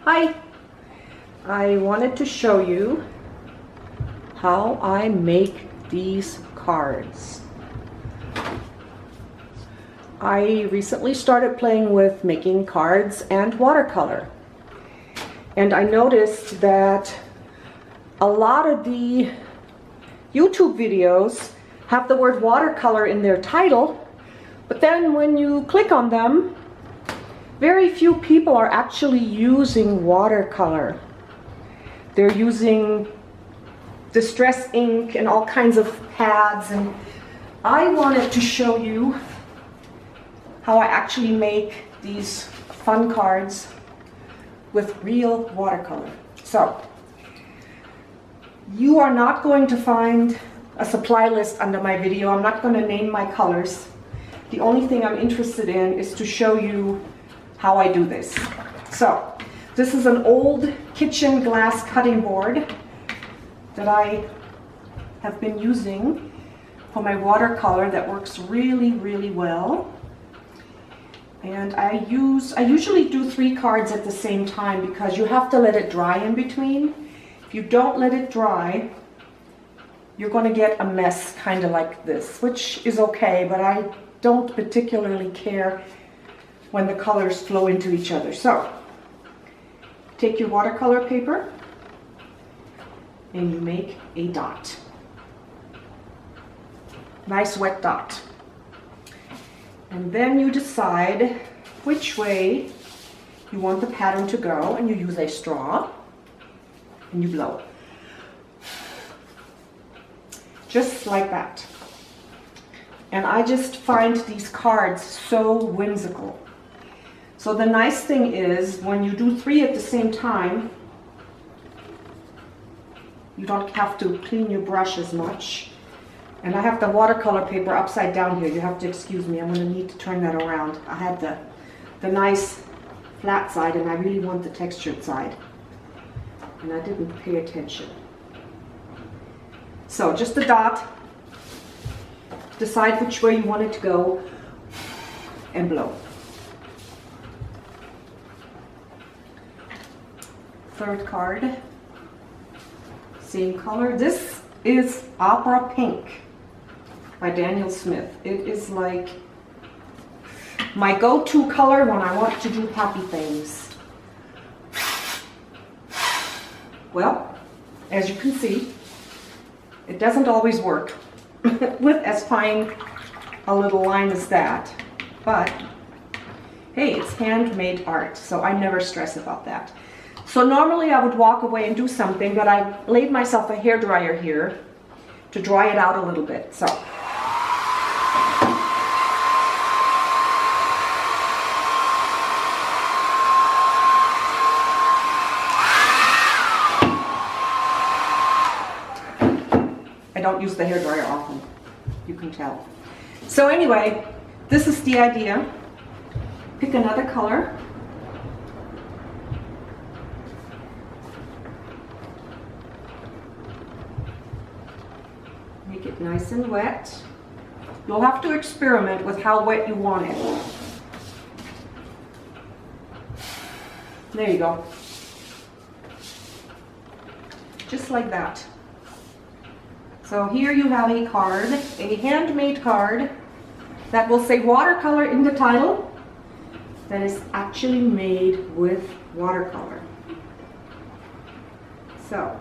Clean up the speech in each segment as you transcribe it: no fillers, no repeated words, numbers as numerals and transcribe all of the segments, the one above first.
Hi! I wanted to show you how I make these cards. I recently started playing with making cards and watercolor. And I noticed that a lot of the YouTube videos have the word watercolor in their title, but then when you click on them, very few people are actually using watercolor. They're using distress ink and all kinds of pads, and I wanted to show you how I actually make these fun cards with real watercolor. So, you are not going to find a supply list under my video. I'm not going to name my colors. The only thing I'm interested in is to show you how I do this. So, this is an old kitchen glass cutting board that I have been using for my watercolor that works really, really well. And I usually do 3 cards at the same time because you have to let it dry in between. If you don't let it dry, you're going to get a mess kind of like this, which is okay, but I don't particularly care when the colors flow into each other. So, take your watercolor paper and you make a dot. Nice wet dot. And then you decide which way you want the pattern to go, and you use a straw and you blow. Just like that. And I just find these cards so whimsical. So the nice thing is, when you do 3 at the same time, you don't have to clean your brush as much. And I have the watercolor paper upside down here. You have to excuse me, I'm going to need to turn that around. I had the nice flat side, and I really want the textured side. And I didn't pay attention. So just a dot. Decide which way you want it to go and blow. Third card, same color. This is Opera Pink by Daniel Smith. It is like my go-to color when I want to do happy things. Well, as you can see, it doesn't always work with as fine a little line as that, but hey, it's handmade art, so I never stress about that. So normally I would walk away and do something, but I laid myself a hairdryer here to dry it out a little bit. So I don't use the hairdryer often, you can tell. So anyway, this is the idea. Pick another color. Make it nice and wet. You'll have to experiment with how wet you want it. There you go. Just like that. So here you have a card, a handmade card that will say watercolor in the title, that is actually made with watercolor. So,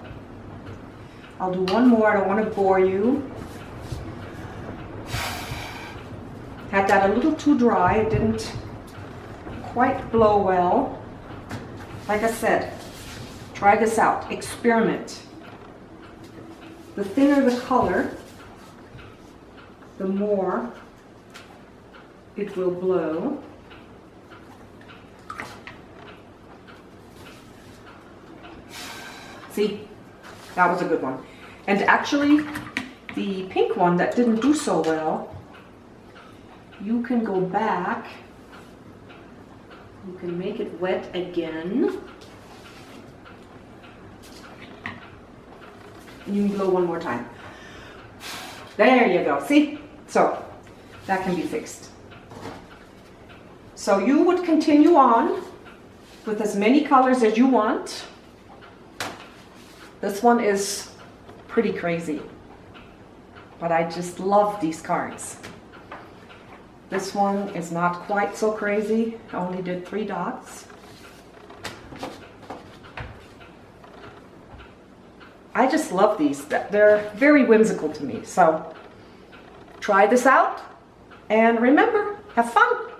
I'll do one more, I don't want to bore you. Had that a little too dry, it didn't quite blow well. Like I said, try this out, experiment. The thinner the color, the more it will blow. See, that was a good one. And actually, the pink one that didn't do so well, you can go back, you can make it wet again. You can blow one more time. There you go, see? So, that can be fixed. So you would continue on with as many colors as you want. This one is pretty crazy, but I just love these cards. This one is not quite so crazy. I only did 3 dots. I just love these. They're very whimsical to me. So try this out, and remember, have fun.